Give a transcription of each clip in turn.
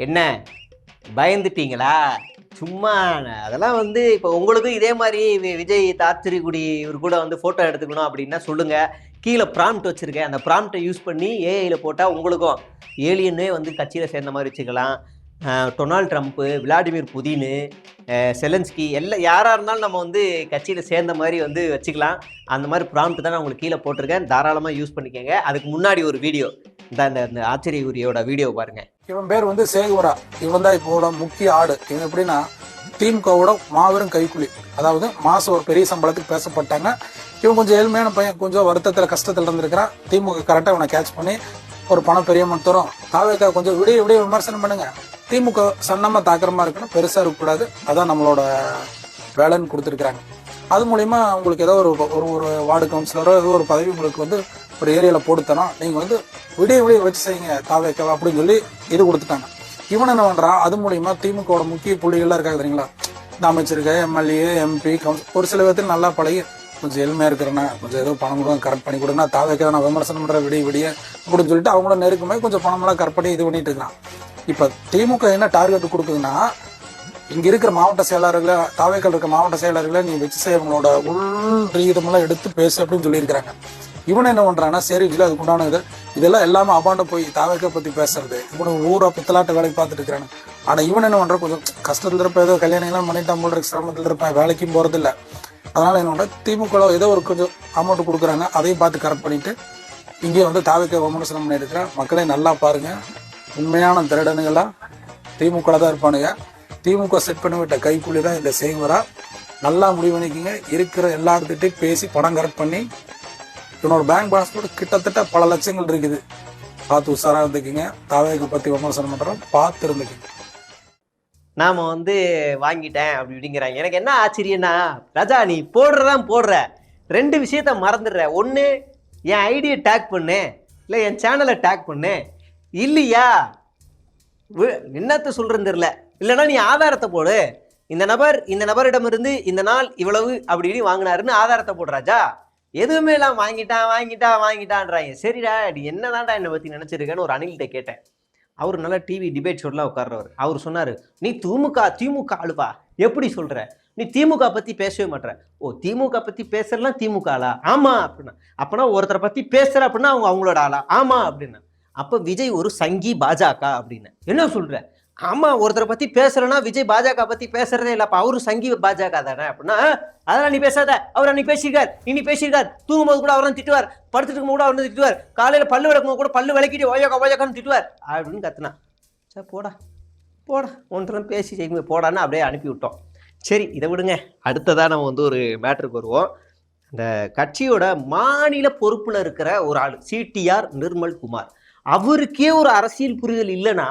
என்ன பயந்துட்டீங்களா? சும்மா அதெல்லாம் வந்து இப்போ உங்களுக்கும் இதே மாதிரி விஜய் தாத்திரிக்குடி இவர் கூட வந்து ஃபோட்டோ எடுத்துக்கணும் அப்படின்னா சொல்லுங்க. கீழே ப்ராம்ப்ட் வச்சிருக்கேன். அந்த ப்ராம்ப்டை யூஸ் பண்ணி ஏஐல போட்டால் உங்களுக்கும் ஏலியனே வந்து கட்சியில் சேர்ந்த மாதிரி வச்சுக்கலாம். டொனால்ட் ட்ரம்ப்பு, விளாடிமிர் புதினு, செலன்ஸ்கி எல்லாம் யாராக இருந்தாலும் நம்ம வந்து கட்சியில் சேர்ந்த மாதிரி வந்து வச்சுக்கலாம். அந்த மாதிரி ப்ராம்ப்ட் தான் நான் உங்களுக்கு கீழே போட்டிருக்கேன். தாராளமாக யூஸ் பண்ணிக்கோங்க. அதுக்கு முன்னாடி ஒரு வீடியோ இந்த ஆச்சரியக்குரியோட வீடியோ பாருங்க. இவன் பேர் வந்து சேகுவரா. இவன் தான் இப்போட முக்கிய ஆடு. இவன் எப்படின்னா திமுகவோட மாபெரும் கைக்குலி. அதாவது மாசம் ஒரு பெரிய சம்பளத்துக்கு பேசப்பட்டாங்க. இவன் கொஞ்சம் ஏழ்மையான பையன், கொஞ்சம் வருத்தத்துல கஷ்டத்துல இருந்திருக்கிறான். திமுக கரெக்டா இவனை கேட்ச் பண்ணி ஒரு பணம் பெரிய தரும். தாவேக்கா கொஞ்சம் விடிய விமர்சனம் பண்ணுங்க. திமுக சன்னமா தாக்கரமா இருக்கணும், பெருசா இருக்கக்கூடாது. அதான் நம்மளோட வேலைன்னு கொடுத்துருக்காங்க. அது மூலியமா உங்களுக்கு ஏதோ ஒரு வார்டு கவுன்சிலரோ ஏதோ ஒரு பதவி உங்களுக்கு வந்து ஒரு ஏரியால போட்டுத்தரோம், நீங்க வந்து விடிய வச்சு செய்யுங்க தாவேக்கா அப்படின்னு சொல்லி இது கொடுத்துட்டாங்க. இவன் என்ன பண்றான், அது மூலியமா திமுகவோட முக்கிய புள்ளிகள்லாம் இருக்காங்க தெரியுங்களா, இந்த அமைச்சருக்கு, எம்எல்ஏ, எம்பி, ஒரு சில விதத்தில் நல்லா பழகி கொஞ்சம் எளிமையா இருக்கிறேன்னா கொஞ்சம் ஏதோ பணம் கூட கரெக்ட் பண்ணி கொடுங்க, தாவேக்கா நான் விமர்சனம் பண்ற விடிய அப்படின்னு சொல்லிட்டு அவங்கள நெருக்கமே கொஞ்சம் பணமெல்லாம் கரெக்ட் பண்ணி இது பண்ணிட்டு இருக்கான். இப்ப திமுக என்ன டார்கெட் கொடுக்குதுன்னா, இங்க இருக்கிற மாவட்ட செயலாளர்களை, தாவேக்கா இருக்க மாவட்ட செயலாளர்களை நீ வச்சு செய்யவங்களோட உள் ரீதமெல்லாம் எடுத்து பேசு அப்படின்னு சொல்லியிருக்கிறாங்க. இவன் என்ன பண்றான்னா, சரி இல்லை அதுக்கு உண்டான இதெல்லாம் எல்லாமே அபாண்ட போய் தாவேக்கா பத்தி பேசுறது, இவனு ஊரா பித்தலாட்ட வேலைக்கு பார்த்துட்டு இருக்கிறாங்க. ஆனா இவன் என்ன பண்ற, கொஞ்சம் கஷ்டத்துல இருப்ப, ஏதோ கல்யாணம் எல்லாம் பண்ணிட்டான் போல இருக்கு, சிரமத்துல இருப்பேன், வேலைக்கும் போறது இல்லை. அதனால என்ன பண்ற, திமுக ஏதோ ஒரு கொஞ்சம் அமௌண்ட் கொடுக்குறாங்க, அதையும் பார்த்து கரெக்ட் பண்ணிட்டு இங்கேயும் வந்து தாவேக்கா விமர்சனம் பண்ணி இருக்கிறேன். மக்களே நல்லா பாருங்க, உண்மையான திருடனுங்களா திமுக தான் இருப்பானுங்க. திமுக செட் பண்ணி விட்ட கைக்கூலி தான் இந்த சேகுவரா. நல்லா முடிவு பண்ணிக்கிங்க. இருக்கிற எல்லா இடத்துட்டையும் பேசி பணம் கரெக்ட் பண்ணி, இவனோட பேங்க் பாஸ்போர்ட் கிட்டத்தட்ட பல லட்சங்கள் இருக்குது. பார்த்து உஷாரா இருந்துக்குங்க. தாவேக்கா பத்தி விமர்சனம் பண்றோம், பார்த்து இருந்துக்குங்க. நாம வந்து வாங்கிட்டேன் அப்படி இப்படிங்கிறாங்க. எனக்கு என்ன ஆச்சரியன்னா, ராஜா நீ போடுற ரெண்டு விஷயத்த மறந்துடுற. ஒன்று, என் ஐடியை டேக் பண்ணு, இல்லை என் சேனலை டேக் பண்ணு. இல்லையா என்னத்த சொல்றேன்னு தெரியல. இல்லைன்னா நீ ஆதாரத்தை போடு, இந்த நபரிடமிருந்து இந்த நாள் இவ்வளவு அப்படின்னு வாங்கினாருன்னு ஆதாரத்தை போடு ராஜா. எதுவுமே எல்லாம் வாங்கிட்டான்றாங்க. சரிடா நீ என்னதான்டா என்னை பத்தி நினைச்சிருக்கேன்னு ஒரு அணில்கிட்ட கேட்டேன். அவர் நல்லா டிவி டிபேட் ஷோலாம் உட்கார்றவர். அவர் சொன்னாரு, நீ திமுக ஆளுப்பா, எப்படி சொல்ற, நீ திமுக பத்தி பேசவே மாட்டேற. ஓ, திமுக பத்தி பேசுறலாம் திமுக ஆளா? ஆமா அப்படின்னா. அப்பனா ஒருத்தரை பத்தி பேசுற அப்படின்னா அவங்களோட ஆளா? ஆமா அப்படின்னா. அப்ப விஜய் ஒரு சங்கி பாஜக அப்படின்னு என்ன சொல்ற? ஆமா, ஒருத்தரை பத்தி பேசுறேன்னா விஜய் பாஜக பத்தி பேசுறதே இல்லப்பா, அவரு சங்கி பாஜக தானே அப்படின்னா. அதெல்லாம் நீ பேசாத, அவர் நீ பேசியிருக்கார், தூங்கும்போது கூட அவரும் திட்டுவார், படுத்துட்டு கூட அவர் திட்டுவார், காலையில பல்லு விளக்கும் கூட பல்லு விளக்கிட்டு ஓயோக்கான்னு திட்டுவார் அப்படின்னு கத்துனா. சரி போடா ஒன்றெல்லாம் பேசி செய்யுங்க போடான்னு அப்படியே அனுப்பி விட்டோம். சரி இதை விடுங்க. அடுத்ததான் நம்ம வந்து ஒரு மேட்டருக்கு வருவோம். அந்த கட்சியோட மாநில பொறுப்புல இருக்கிற ஒரு ஆள் சிடிஆர் நிர்மல் குமார், அவருக்கே ஒரு அரசியல் புரிதல் இல்லைன்னா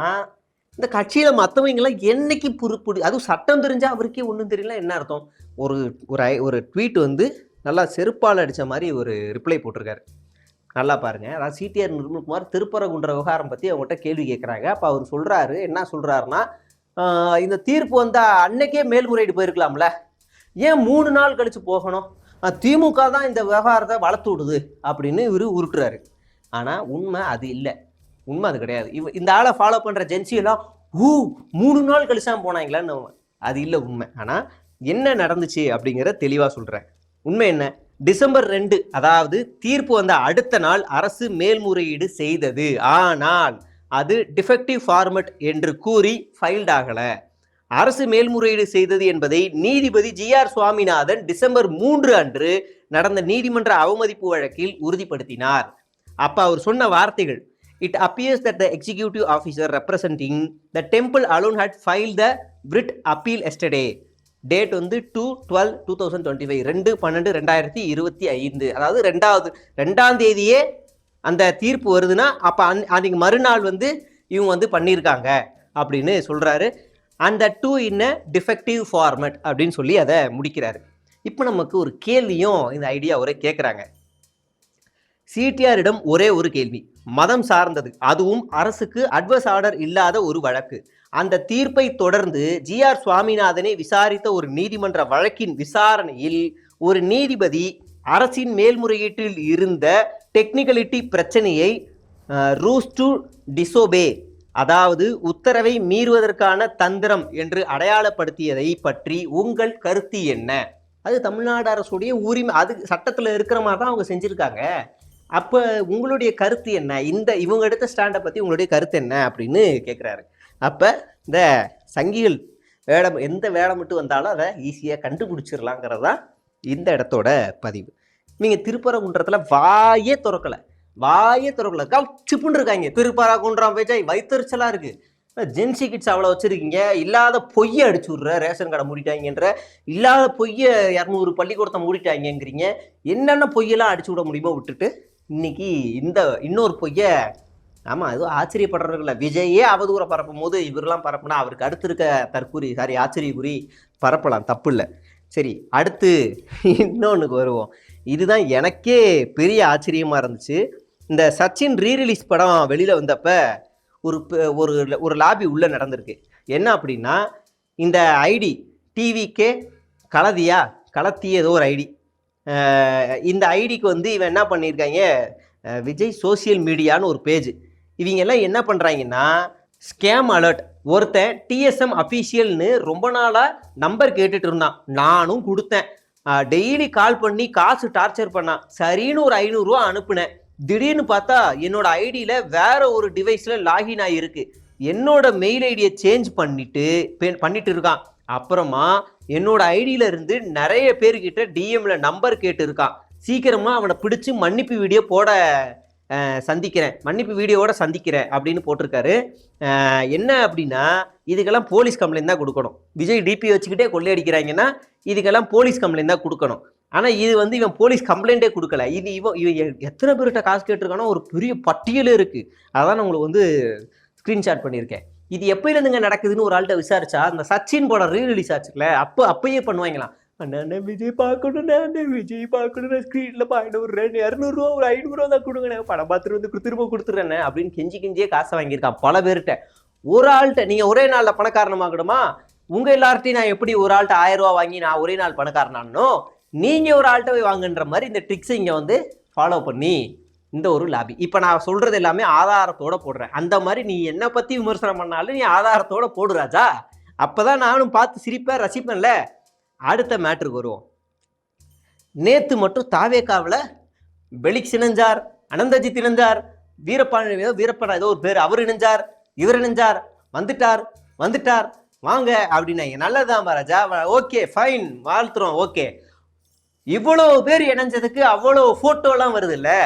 இந்த கட்சியில மற்றவங்கெல்லாம் என்னைக்கு பொறுப்பு? அதுவும் சட்டம் தெரிஞ்சா அவருக்கே ஒன்றும் தெரியல. என்ன அர்த்தம்? ஒரு ட்வீட் வந்து நல்லா செருப்பால் அடித்த மாதிரி ஒரு ரிப்ளை போட்டிருக்காரு. நல்லா பாருங்க. அதாவது சிடிஆர் நிர்மல்குமார் திருப்பரங்குன்ற விவகாரம் பற்றி அவங்ககிட்ட கேள்வி கேட்குறாங்க. அப்போ அவர் சொல்கிறாரு, என்ன சொல்கிறாருன்னா, இந்த தீர்ப்பு வந்த அன்னைக்கே மேல்முறையீடு போயிருக்கலாம்ல, ஏன் 3 நாள் கழித்து போகணும்? திமுக தான் இந்த விவகாரத்தை வளர்த்து விடுது அப்படின்னு இவர் உருட்டுறாரு. ஆனால் உண்மை அது இல்லை. உண்மை அது கிடையாது. இந்த ஆளை ஃபாலோ பண்ணுற ஜென்சியெல்லாம் 3 நாள் கழிச்சாம போனாங்களான்னு அது இல்லை உண்மை. ஆனால் என்ன நடந்துச்சு அப்படிங்கிற தெளிவாக சொல்கிறேன். உண்மை என்ன? டிசம்பர் 2, அதாவது தீர்ப்பு வந்த அடுத்த நாள் அரசு மேல்முறையீடு செய்தது. ஆனால் அது டிஃபெக்டிவ் ஃபார்மட் என்று கூறி ஃபைல்ட் ஆகலை. அரசு மேல்முறையீடு செய்தது என்பதை நீதிபதி ஜிஆர் சுவாமிநாதன் டிசம்பர் 3 அன்று நடந்த நீதிமன்ற அவமதிப்பு வழக்கில் உறுதிப்படுத்தினார். அப்போ அவர் சொன்ன வார்த்தைகள், it appears that the executive officer representing the temple alone had filed the writ appeal yesterday. Date வந்து 2/12/2025, 2/12/2025. அதாவது 2ஆம் தேதியே அந்த தீர்ப்பு வருதுன்னா அப்போ அன்னைக்கு மறுநாள் வந்து இவங்க வந்து பண்ணியிருக்காங்க அப்படின்னு சொல்கிறாரு. அந்த 2 in a defective format அப்படின்னு சொல்லி அதை முடிக்கிறாரு. இப்போ நமக்கு ஒரு கேள்வியும் இந்த ஐடியாவோட கேட்குறாங்க. சிடிஆரிடம் ஒரே ஒரு கேள்வி, மதம் சார்ந்தது, அதுவும் அரசுக்கு அட்வர்ஸ் ஆர்டர் இல்லாத ஒரு வழக்கு. அந்த தீர்ப்பை தொடர்ந்து ஜிஆர் சுவாமிநாதனை விசாரித்த ஒரு நீதிமன்ற வழக்கின் விசாரணையில் ஒரு நீதிபதி அரசின் மேல்முறையீட்டில் இருந்த டெக்னிக்கலிட்டி பிரச்சனையை ரூஸ் டு டிசோபே, அதாவது உத்தரவை மீறுவதற்கான தந்திரம் என்று அடையாளப்படுத்தியதை பற்றி உங்கள் கருத்து என்ன? அது தமிழ்நாடு அரசுடைய உரிமை, அது சட்டத்தில் இருக்கிற மாதிரி தான் அவங்க செஞ்சுருக்காங்க. அப்போ உங்களுடைய கருத்து என்ன? இவங்க எடுத்த ஸ்டாண்டை பற்றி உங்களுடைய கருத்து என்ன அப்படின்னு கேட்குறாரு. அப்போ இந்த சங்கிகள் எந்த வேலை மட்டும் வந்தாலும் அதை ஈஸியாக கண்டுபிடிச்சிடலாங்கிறது தான் இந்த இடத்தோட பதிவு. நீங்கள் திருப்பரங்குன்றத்தில் வாயே திறக்கலை சிப்புன்னு இருக்காங்க. திருப்பரங்குன்றம் விஜய் வைத்தறிச்சலாக இருக்குது. ஜென்சி கிட்ஸ் அவ்வளோ வச்சுருக்கீங்க, இல்லாத பொய்யை அடிச்சு விட்ற, ரேஷன் கடை மூடிட்டாங்கன்ற, இல்லாத பொய்யை 200 பள்ளிக்கூடத்தை மூடிட்டாங்கங்கிறீங்க. என்னென்ன பொய்யெல்லாம் அடிச்சு விட முடியுமோ விட்டுட்டு இன்னைக்கு இன்னொரு பொய்யை, ஆமாம் அதுவும் ஆச்சரியப்படுறதில்ல. விஜயே அவதூறை பரப்பும் போது இவரெல்லாம் பரப்புனா அவருக்கு அடுத்து இருக்க ஆச்சரியக்குறி பரப்பலாம், தப்பு இல்லை. சரி, அடுத்து இன்னொன்றுக்கு வருவோம். இதுதான் எனக்கே பெரிய ஆச்சரியமாக இருந்துச்சு. இந்த சச்சின் ரீரிலீஸ் படம் வெளியில் வந்தப்போ ஒரு லாபி உள்ளே நடந்திருக்கு. என்ன அப்படின்னா, இந்த ஐடி டிவிக்கே கலத்திய ஏதோ ஒரு ஐடி, இந்த ஐடிக்கு வந்து இவன் என்ன பண்ணியிருக்காங்க, விஜய் சோசியல் மீடியான்னு ஒரு பேஜ். இவங்க எல்லாம் என்ன பண்ணுறாங்கன்னா, ஸ்கேம் அலர்ட். ஒருத்தன் டிஎஸ்எம் அஃபீஷியல்னு ரொம்ப நாளாக நம்பர் கேட்டுட்டு இருந்தான், நானும் கொடுத்தேன். டெய்லி கால் பண்ணி காசு டார்ச்சர் பண்ணான். சரின்னு ஒரு 500 ரூபா அனுப்புனேன். திடீர்னு பார்த்தா என்னோட ஐடியில் வேற ஒரு டிவைஸில் லாகின் ஆகிருக்கு. என்னோட மெயில் ஐடியை சேஞ்ச் பண்ணிட்டு இருக்கான். அப்புறமா என்னோட ஐடியில இருந்து நிறைய பேர்கிட்ட டிஎம்ல நம்பர் கேட்டு இருக்கான். சீக்கிரமா அவனை பிடிச்சு மன்னிப்பு வீடியோவோட சந்திக்கிறேன் அப்படின்னு போட்டிருக்காரு. என்ன அப்படின்னா, இதுக்கெல்லாம் போலீஸ் கம்ப்ளைண்ட் தான் கொடுக்கணும். விஜய் டிபி வச்சுக்கிட்டே கொள்ளையடிக்கிறாங்கன்னா இதுக்கெல்லாம் போலீஸ் கம்ப்ளைண்ட் தான் கொடுக்கணும். ஆனால் இது வந்து இவன் போலீஸ் கம்ப்ளைண்ட்டே கொடுக்கல. இவன் எத்தனை பேர்கிட்ட காசு கேட்டிருக்கானோ ஒரு பெரிய பட்டியலே இருக்குது. அதான் நான் உங்களுக்கு வந்து ஸ்க்ரீன்ஷாட் பண்ணியிருக்கேன். இது எப்பயிலேருந்துங்க நடக்குதுன்னு ஒரு ஆள்கிட்ட விசாரிச்சா, அந்த சச்சின் படம் ரீரிலீஸ் ஆச்சுல, அப்பயே பண்ணுவாங்களாம். அண்ணா விஜய் பார்க்கணும் ஸ்க்ரீனில் ஒரு 200 ரூபா ஒரு 500 ரூபா தான் கொடுங்கண்ணே, படம் பார்த்துட்டு வந்து திரும்ப கொடுத்துட்றேண்ணே அப்படின்னு கெஞ்சியே காசை வாங்கியிருக்கான் பல பேர்கிட்ட. ஒரு ஆள்கிட்ட நீங்கள் ஒரே நாளில் பணக்காரனமாகணுமா? உங்கள் எல்லார்ட்டையும் நான் எப்படி ஒரு ஆள்கிட்ட 1000 ரூபா வாங்கி நான் ஒரே நாள் பணக்காரனானோ, நீங்கள் ஒரு ஆள்கிட்ட போய் வாங்குன்ற மாதிரி இந்த ட்ரிக்ஸை இங்கே வந்து ஃபாலோ பண்ணி இந்த ஒரு லாபி. இப்போ நான் சொல்கிறது எல்லாமே ஆதாரத்தோடு போடுறேன். அந்த மாதிரி நீ என்னை பற்றி விமர்சனம் பண்ணாலும் நீ ஆதாரத்தோடு போடு ராஜா. அப்போ தான் நானும் பார்த்து சிரிப்பேன், ரசிப்பேன்ல. அடுத்த மேட்ருக்கு வருவோம். நேற்று மட்டும் தாவேக்காவில் பெலிக்ஸ் இணைஞ்சார், அனந்தஜித் இணைஞ்சார், வீரப்பன் ஏதோ ஒரு பேர் அவர் இணைஞ்சார், இவர் இணைஞ்சார், வந்துட்டார் வாங்க அப்படின்னாங்க. நல்லதுதான் ராஜா, ஓகே ஃபைன், வாழ்த்துறோம், ஓகே. இவ்வளோ பேர் இணைஞ்சதுக்கு அவ்வளோ ஃபோட்டோலாம் வருது இல்லை?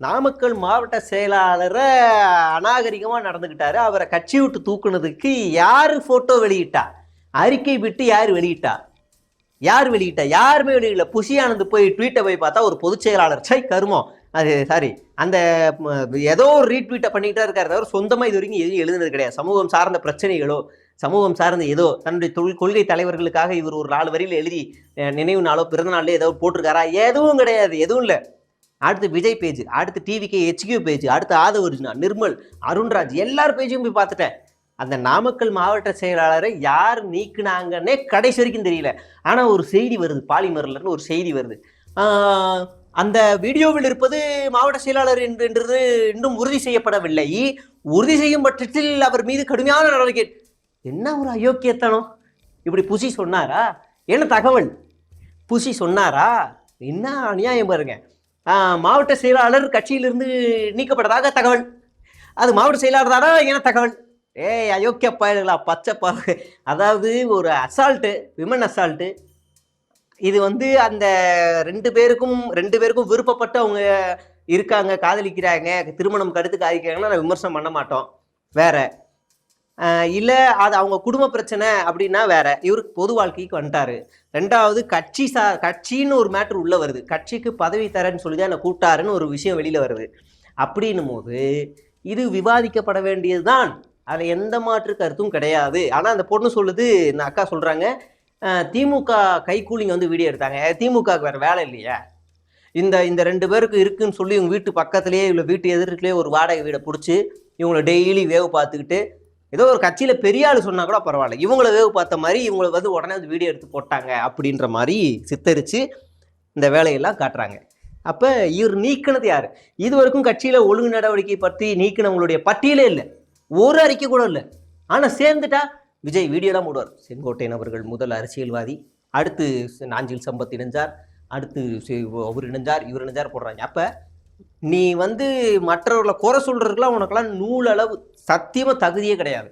நாமக்கல் மாவட்ட செயலாளரை அநாகரிகமாக நடந்துக்கிட்டாரு, அவரை கட்சி விட்டு தூக்குனதுக்கு யார் ஃபோட்டோ வெளியிட்டா? அறிக்கை விட்டு யார் வெளியிட்டா? யாருமே வெளியிடல. புஷி ஆனந்த் போய் ட்வீட்டை போய் பார்த்தா ஒரு பொதுச் செயலாளர் கருமம், அது சாரி, அந்த ஏதோ ஒரு ரீட்வீட்டை பண்ணிக்கிட்டே இருக்காரு தவிர சொந்தமாக இது வரைக்கும் எதுவும் எழுதுனது கிடையாது. சமூகம் சார்ந்த பிரச்சனைகளோ, சமூகம் சார்ந்த ஏதோ தன்னுடைய கொள்கை தலைவர்களுக்காக இவர் ஒரு 4 வரியில் எழுதி நினைவு நாளோ பிறந்த நாளோ ஏதோ போட்டிருக்காரா? எதுவும் கிடையாது, எதுவும் இல்லை. அடுத்து விஜய் பேஜ், அடுத்து டிவிக்கு HQ பேஜ், அடுத்து ஆதவர்ஜுனா, நிர்மல், அருண்ராஜ், எல்லார் பேஜையும் போய் பார்த்துட்டேன். அந்த நாமக்கல் மாவட்ட செயலாளரை யார் நீக்குனாங்கன்னே கடைசி வரைக்கும் தெரியல. ஆனால் ஒரு செய்தி வருது, பாலிமர்லன்னு ஒரு செய்தி வருது. அந்த வீடியோவில் இருப்பது மாவட்ட செயலாளர் என்றது இன்னும் உறுதி செய்யப்படவில்லை. உறுதி செய்யும் பட்சத்தில் அவர் மீது கடுமையான நடவடிக்கை. என்ன ஒரு அயோக்கியத்தனம்! இப்படி புஷி சொன்னாரா? என்ன தகவல்? புஷி சொன்னாரா? என்ன அநியாயம் பாருங்க. மாவட்ட செயலாளர் கட்சியிலிருந்து நீக்கப்பட்டதாக தகவல். அது மாவட்ட செயலாளர் தானா? என்ன தகவல்? அயோக்கிய பயல்களா, பச்சை பாரு. அதாவது ஒரு அசால்ட்டு, விமன் அசால்ட்டு. இது வந்து அந்த 2 பேருக்கும் விருப்பப்பட்டு அவங்க இருக்காங்க, காதலிக்கிறாங்க, திருமணம் கடுத்து காதிக்கிறாங்கன்னா நான் விமர்சனம் பண்ண மாட்டோம், வேற. இல்லை அது அவங்க குடும்ப பிரச்சனை அப்படின்னா வேற. இவருக்கு பொது வாழ்க்கைக்கு வந்துட்டாரு. 2வது கட்சின்னு ஒரு மேட்ரு உள்ளே வருது. கட்சிக்கு பதவி தரேன்னு சொல்லி தான் என்னை கூப்பிட்டாருன்னு ஒரு விஷயம் வெளியில் வருது. அப்படின்னும் போது இது விவாதிக்கப்பட வேண்டியது தான், அதில் எந்த மாற்று கருத்தும் கிடையாது. ஆனால் அந்த பொண்ணு சொல்லுது, இந்த அக்கா சொல்கிறாங்க, திமுக கைக்கூலிங்க வந்து வீடியோ எடுத்தாங்க. திமுகவுக்கு வேறு வேலை இல்லையா? இந்த 2 பேருக்கு இருக்குன்னு சொல்லி இவங்க வீட்டு பக்கத்துலேயே இல்லை வீட்டு எதிர்க்கிலே ஒரு வாடகை வீடை பிடிச்சி இவங்களை டெய்லி வேவு பார்த்துக்கிட்டு, ஏதோ ஒரு கட்சியில் பெரிய ஆள் சொன்னால் கூட பரவாயில்ல, இவங்களை வேவு பார்த்த மாதிரி இவங்களை வந்து உடனே வந்து வீடியோ எடுத்து போட்டாங்க அப்படின்ற மாதிரி சித்தரித்து இந்த வேலையெல்லாம் காட்டுறாங்க. அப்போ இவர் நீக்கினது யார்? இது வரைக்கும் கட்சியில் ஒழுங்கு நடவடிக்கை பற்றி நீக்கினவங்களுடைய பட்டியலே இல்லை, ஒரு அறிக்கை கூட இல்லை. ஆனால் சேர்ந்துட்டா விஜய் வீடியோலாம் போடுவார். செங்கோட்டையன் அவர்கள் முதல் அரசியல்வாதி, அடுத்து நாஞ்சில் சம்பத் இணைஞ்சார், அடுத்து அவர் இணைஞ்சார், இவர் இணைஞ்சார் போடுறாங்க. அப்போ நீ மற்றவர்களை குறை சொல்றதுக்குலாம் உனக்கெல்லாம் நூலளவு சத்தியமாக தகுதியே கிடையாது.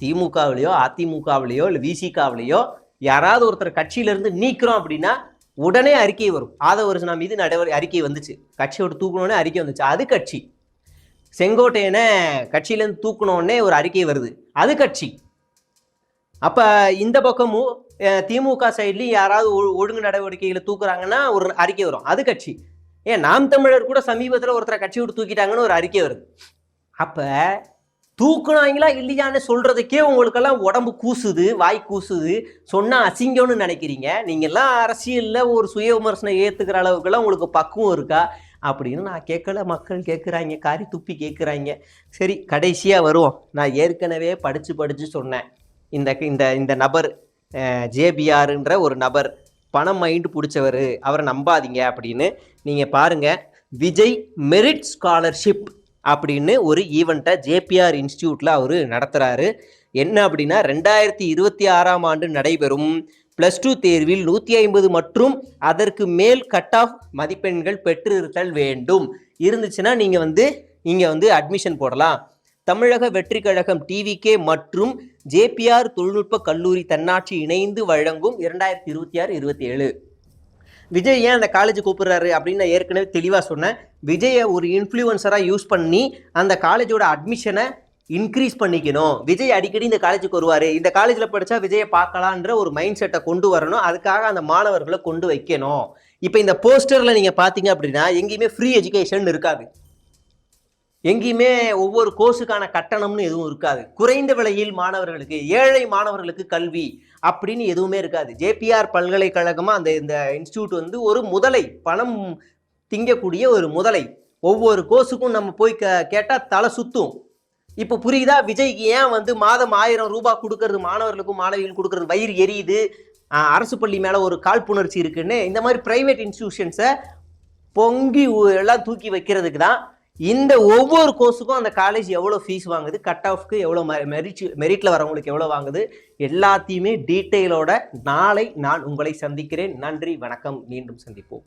திமுகவிலையோ அதிமுகவிலையோ இல்லை விசிகாவிலையோ யாராவது ஒருத்தர் கட்சியிலேருந்து நீக்கிறோம் அப்படின்னா உடனே அறிக்கை வரும். ஆதவர்ஜனா மீது அறிக்கை வந்துச்சு, கட்சியோட தூக்கணுன்னே அறிக்கை வந்துச்சு, அது கட்சி. செங்கோட்டையனை கட்சியிலேருந்து தூக்கணுன்னே ஒரு அறிக்கை வருது, அது கட்சி. அப்போ இந்த பக்கமும் திமுக சைட்லையும் யாராவது ஒழுங்கு நடவடிக்கைகளை தூக்குறாங்கன்னா ஒரு அறிக்கை வரும், அது கட்சி. ஏன் நாம் தமிழர் கூட சமீபத்தில் ஒருத்தரை கட்சி விட்டு தூக்கிட்டாங்கன்னு ஒரு அறிக்கை வருது. அப்போ தூக்குனாங்களா இல்லையான்னு சொல்றதுக்கே உங்களுக்கெல்லாம் உடம்பு கூசுது, வாய் கூசுது, சொன்னா அசிங்கம்னு நினைக்கிறீங்க. நீங்கெல்லாம் அரசியலில் ஒரு சுய விமர்சனம் ஏற்றுக்கிற அளவுக்குலாம் உங்களுக்கு பக்குவம் இருக்கா அப்படின்னு நான் கேட்கல, மக்கள் கேட்குறாங்க, காரி துப்பி கேட்குறாங்க. சரி, கடைசியாக வருவோம். நான் ஏற்கனவே படித்து சொன்னேன், இந்த நபர் ஜேபிஆர்ன்ற ஒரு நபர் பணம் மைண்டு பிடிச்சவர், அவரை நம்பாதீங்க அப்படின்னு. நீங்கள் பாருங்கள், விஜய் மெரிட் ஸ்காலர்ஷிப் அப்படின்னு ஒரு ஈவெண்ட்டை ஜேபிஆர் இன்ஸ்டியூட்டில் அவர் நடத்துகிறாரு. என்ன அப்படின்னா, 2026ஆம் ஆண்டு நடைபெறும் +2 தேர்வில் 150 மற்றும் அதற்கு மேல் கட் ஆஃப் மதிப்பெண்கள் பெற்றிருத்தல் வேண்டும். இருந்துச்சுன்னா நீங்கள் இங்கே அட்மிஷன் போடலாம். தமிழக வெற்றி கழகம் டிவிகே மற்றும் ஜேபிஆர் தொழில்நுட்ப கல்லூரி தன்னாட்சி இணைந்து வழங்கும் 2026-27. விஜய் ஏன் அந்த காலேஜ் கூப்பிடுறாரு அப்படின்னு நான் ஏற்கனவே தெளிவாக சொன்னேன். விஜயை ஒரு இன்ஃப்ளூயன்சராக யூஸ் பண்ணி அந்த காலேஜோட அட்மிஷனை இன்க்ரீஸ் பண்ணிக்கணும். விஜய் அடிக்கடி இந்த காலேஜுக்கு வருவார், இந்த காலேஜில் படித்தா விஜயை பார்க்கலான்ற ஒரு மைண்ட் செட்டை கொண்டு வரணும். அதுக்காக அந்த மாணவர்களை கொண்டு வைக்கணும். இப்போ இந்த போஸ்டரில் நீங்கள் பார்த்தீங்க அப்படின்னா எங்கேயுமே ஃப்ரீ எஜுகேஷன் இருக்காது, எங்கேயுமே ஒவ்வொரு கோர்ஸுக்கான கட்டணம்னு எதுவும் இருக்காது, குறைந்த விலையில் மாணவர்களுக்கு, ஏழை மாணவர்களுக்கு கல்வி அப்படின்னு எதுவுமே இருக்காது. ஜேபிஆர் பல்கலைக்கழகமாக இந்த இன்ஸ்டியூட் ஒரு முதலை, பணம் திங்கக்கூடிய ஒரு முதலை. ஒவ்வொரு கோர்ஸுக்கும் நம்ம போய் கேட்டால் தலை சுத்தும். இப்போ புரியுதா விஜய்க்கு ஏன் மாதம் 1000 ரூபாய் கொடுக்கறது மாணவர்களுக்கும் மாணவிகளுக்கும் கொடுக்கறது வயிறு எரியுது, அரசு பள்ளி மேலே ஒரு காழ்ப்புணர்ச்சி இருக்குன்னு. இந்த மாதிரி பிரைவேட் இன்ஸ்டிடியூஷன்ஸை பொங்கி எல்லாம் தூக்கி வைக்கிறதுக்கு தான். இந்த ஒவ்வொரு கோர்ஸுக்கும் அந்த காலேஜ் எவ்வளோ ஃபீஸ் வாங்குது, கட் ஆஃப்க்கு எவ்வளோ, மெரிட்டில் வரவங்களுக்கு எவ்வளோ வாங்குது, எல்லாத்தையுமே டீட்டெயிலோட நாளை நான் உங்களை சந்திக்கிறேன். நன்றி, வணக்கம், மீண்டும் சந்திப்போம்.